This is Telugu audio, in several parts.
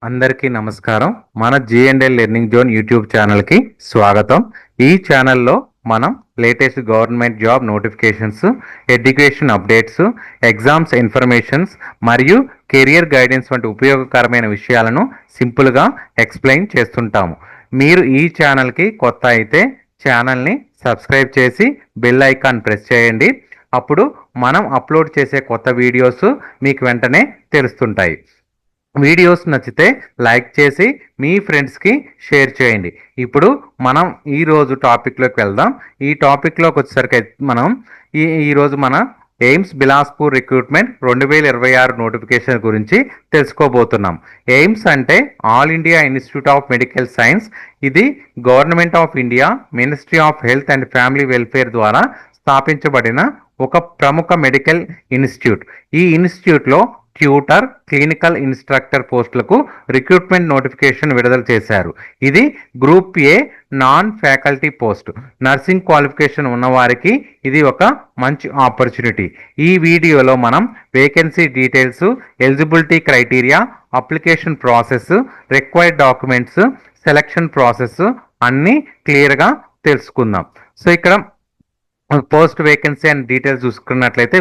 అందరికీ నమస్కారం. మన G&L లెర్నింగ్ జోన్ యూట్యూబ్ ఛానల్కి స్వాగతం. ఈ ఛానల్లో మనం latest government job notifications, education updates, exams informations మరియు కెరియర్ గైడెన్స్ వంటి ఉపయోగకరమైన విషయాలను సింపుల్గా ఎక్స్ప్లెయిన్ చేస్తుంటాము. మీరు ఈ ఛానల్కి కొత్త అయితే ఛానల్ని సబ్స్క్రైబ్ చేసి బెల్ ఐకాన్ ప్రెస్ చేయండి. అప్పుడు మనం అప్లోడ్ చేసే కొత్త వీడియోస్ మీకు వెంటనే తెలుస్తుంటాయి. వీడియోస్ నచ్చితే లైక్ చేసి మీ ఫ్రెండ్స్కి షేర్ చేయండి. ఇప్పుడు మనం ఈరోజు టాపిక్లోకి వెళ్దాం. ఈ టాపిక్లోకి వచ్చేసరికి మనం ఈరోజు మన ఎయిమ్స్ బిలాస్పూర్ రిక్రూట్మెంట్ 2026 నోటిఫికేషన్ గురించి తెలుసుకోబోతున్నాం. ఎయిమ్స్ అంటే all India institute of medical science. ఇది government of India, ministry of health and family welfare ద్వారా స్థాపించబడిన ఒక ప్రముఖ మెడికల్ ఇన్స్టిట్యూట్. ఈ ఇన్స్టిట్యూట్లో ట్యూటర్, క్లినికల్ ఇన్స్ట్రక్టర్ పోస్టులకు రిక్రూట్మెంట్ నోటిఫికేషన్ విడుదల చేశారు. ఇది group A non faculty post. Nursing qualification ఉన్నవారికి ఇది ఒక మంచి ఆపర్చునిటీ. ఈ వీడియోలో మనం vacancy details, eligibility criteria, application process, required documents, selection process అన్నీ క్లియర్గా తెలుసుకుందాం. సో ఇక్కడ పోస్ట్ వేకెన్సీ అండ్ డీటెయిల్స్ చూసుకున్నట్లయితే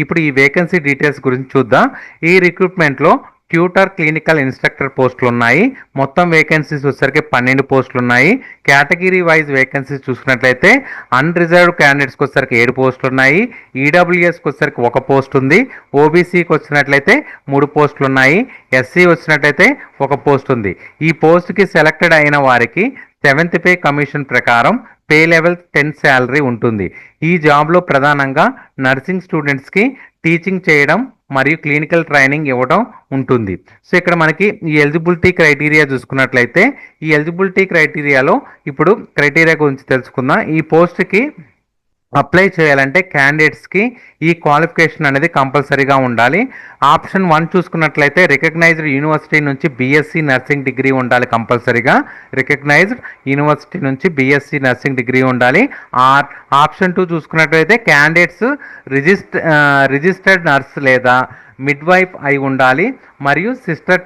ఇప్పుడు ఈ వేకెన్సీ డీటెయిల్స్ గురించి చూద్దాం. ఈ రిక్రూట్మెంట్లో ట్యూటర్, క్లినికల్ ఇన్స్ట్రక్టర్ పోస్టులు ఉన్నాయి. మొత్తం వేకెన్సీస్ వచ్చేసరికి 12 పోస్టులు ఉన్నాయి. కేటగిరీ వైజ్ వేకెన్సీస్ చూసుకున్నట్లయితే అన్రిజర్వ్డ్ క్యాండిడేట్స్కి వచ్చేసరికి 7 పోస్టులు ఉన్నాయి. ఈడబ్ల్యూఎస్కి వచ్చేసరికి 1 పోస్ట్ ఉంది. ఓబీసీకి వచ్చినట్లయితే 3 పోస్టులు ఉన్నాయి. ఎస్సీ వచ్చినట్లయితే 1 పోస్ట్ ఉంది. ఈ పోస్ట్కి సెలెక్టెడ్ అయిన వారికి 7th పే కమిషన్ ప్రకారం పే లెవెల్ 10 శాలరీ ఉంటుంది. ఈ జాబ్లో ప్రధానంగా నర్సింగ్ స్టూడెంట్స్కి టీచింగ్ చేయడం మరియు క్లినికల్ ట్రైనింగ్ ఇవ్వడం ఉంటుంది. సో ఇక్కడ మనకి ఈ ఎలిజిబిలిటీ క్రైటీరియా చూసుకున్నట్లయితే ఈ ఎలిజిబిలిటీ క్రైటీరియాలో ఇప్పుడు క్రైటీరియా గురించి తెలుసుకుందాం. ఈ పోస్ట్కి అప్లై చేయాలంటే క్యాండిడేట్స్కి ఈ క్వాలిఫికేషన్ అనేది కంపల్సరీగా ఉండాలి. ఆప్షన్ 1 చూసుకున్నట్లయితే రికగ్నైజ్డ్ యూనివర్సిటీ నుంచి బీఎస్సీ నర్సింగ్ డిగ్రీ ఉండాలి. కంపల్సరీగా రికగ్నైజ్డ్ యూనివర్సిటీ నుంచి బీఎస్సీ నర్సింగ్ డిగ్రీ ఉండాలి. ఆప్షన్ 2 చూసుకున్నట్లయితే క్యాండిడేట్స్ రిజిస్టర్డ్ నర్స్ లేదా మిడ్వైఫ్ అయి ఉండాలి మరియు సిస్టర్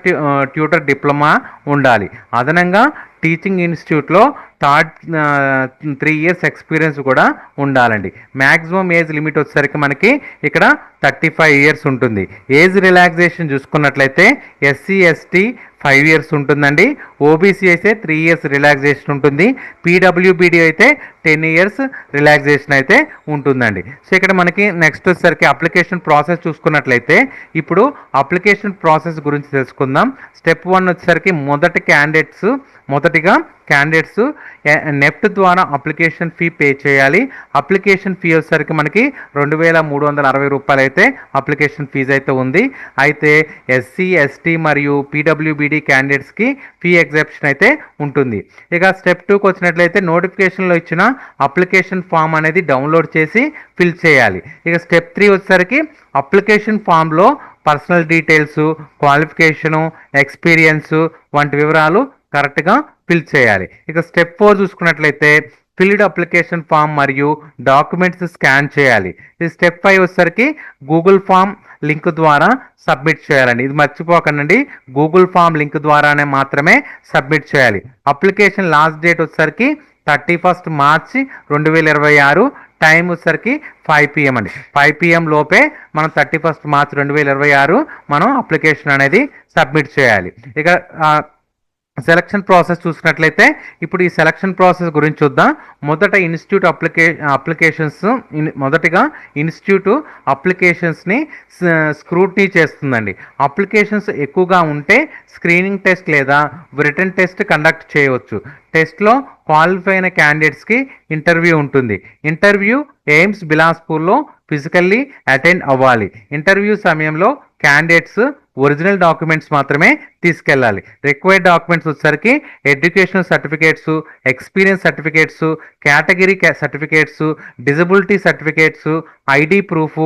ట్యూటర్ డిప్లొమా ఉండాలి. అదనంగా టీచింగ్ ఇన్స్టిట్యూట్లో 3 years ఎక్స్పీరియన్స్ కూడా ఉండాలండి. మ్యాక్సిమం ఏజ్ లిమిట్ వచ్చేసరికి మనకి ఇక్కడ 35 years ఉంటుంది. ఏజ్ రిలాక్సేషన్ చూసుకున్నట్లయితే ఎస్సీ ఎస్టీ 5 years ఉంటుందండి. ఓబీసీ అయితే 3 years రిలాక్సేషన్ ఉంటుంది. పీడబ్ల్యూబీడీ అయితే 10 years రిలాక్సేషన్ అయితే ఉంటుందండి. సో ఇక్కడ మనకి నెక్స్ట్ వచ్చేసరికి అప్లికేషన్ ప్రాసెస్ చూసుకున్నట్లయితే ఇప్పుడు అప్లికేషన్ ప్రాసెస్ గురించి తెలుసుకుందాం. స్టెప్ 1 వచ్చేసరికి మొదటిగా క్యాండిడేట్స్ నెఫ్ట్ ద్వారా అప్లికేషన్ ఫీ పే చేయాలి. అప్లికేషన్ ఫీ వచ్చేసరికి మనకి 2,360 రూపాయలు అయితే అప్లికేషన్ ఫీజు అయితే ఉంది. అయితే ఎస్సీ ఎస్టీ మరియు పీడబ్ల్యూబీడీ క్యాండిడేట్స్కి ఫీ ఎగ్జెప్షన్ అయితే ఉంటుంది. ఇక స్టెప్ 2కి వచ్చినట్లయితే నోటిఫికేషన్లో ఇచ్చిన అప్లికేషన్ ఫామ్ అనేది డౌన్లోడ్ చేసి ఫిల్ చేయాలి. ఇక స్టెప్ 3 వచ్చేసరికి అప్లికేషన్ ఫామ్లో పర్సనల్ డీటెయిల్స్, క్వాలిఫికేషను, ఎక్స్పీరియన్స్ వంటి వివరాలు కరెక్ట్గా ఫిల్ చేయాలి. ఇక స్టెప్ 4 చూసుకున్నట్లయితే ఫిల్డ్ అప్లికేషన్ ఫామ్ మరియు డాక్యుమెంట్స్ స్కాన్ చేయాలి. ఈ స్టెప్ 5 వచ్చేసరికి గూగుల్ ఫామ్ లింక్ ద్వారా సబ్మిట్ చేయాలండి. ఇది మర్చిపోకండి, గూగుల్ ఫామ్ లింక్ ద్వారానే మాత్రమే సబ్మిట్ చేయాలి. అప్లికేషన్ లాస్ట్ డేట్ వచ్చేసరికి 31st March 2026. టైం వచ్చేసరికి 5 PM అండి. 5 PM లోపే మనం 31st March 2026 మనం అప్లికేషన్ అనేది సబ్మిట్ చేయాలి. ఇక సెలక్షన్ ప్రాసెస్ చూసినట్లయితే ఇప్పుడు ఈ సెలక్షన్ ప్రాసెస్ గురించి చూద్దాం. మొదటిగా ఇన్స్టిట్యూట్ అప్లికేషన్స్ని స్క్రూటినీ చేస్తుందండి. అప్లికేషన్స్ ఎక్కువగా ఉంటే స్క్రీనింగ్ టెస్ట్ లేదా రిటన్ టెస్ట్ కండక్ట్ చేయవచ్చు. టెస్ట్లో క్వాలిఫై అయిన క్యాండిడేట్స్కి ఇంటర్వ్యూ ఉంటుంది. ఇంటర్వ్యూ ఎయిమ్స్ బిలాస్పూర్లో ఫిజికల్లీ అటెండ్ అవ్వాలి. ఇంటర్వ్యూ సమయంలో క్యాండిడేట్స్ ఒరిజినల్ డాక్యుమెంట్స్ మాత్రమే తీసుకెళ్ళాలి. రిక్వైర్డ్ డాక్యుమెంట్స్ వచ్చేసరికి educational certificates, experience certificates, category certificates, disability certificates, ID proof,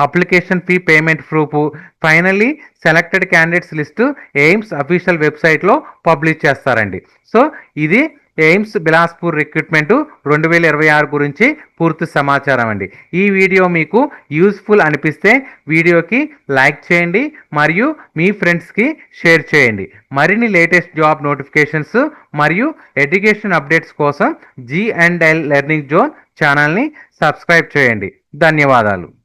application fee payment proof. Finally selected candidates list AIIMS official వెబ్సైట్లో పబ్లిష్ చేస్తారండి. సో ఇది ఎయిమ్స్ బిలాస్పూర్ రిక్రూట్మెంట్ 2026 గురించి పూర్తి సమాచారం అండి. ఈ వీడియో మీకు యూస్ఫుల్ అనిపిస్తే వీడియోకి లైక్ చేయండి మరియు మీ ఫ్రెండ్స్కి షేర్ చేయండి. మరిన్ని లేటెస్ట్ జాబ్ నోటిఫికేషన్స్ మరియు ఎడ్యుకేషన్ అప్డేట్స్ కోసం G&L లెర్నింగ్ జోన్ ఛానల్ని సబ్స్క్రైబ్ చేయండి. ధన్యవాదాలు.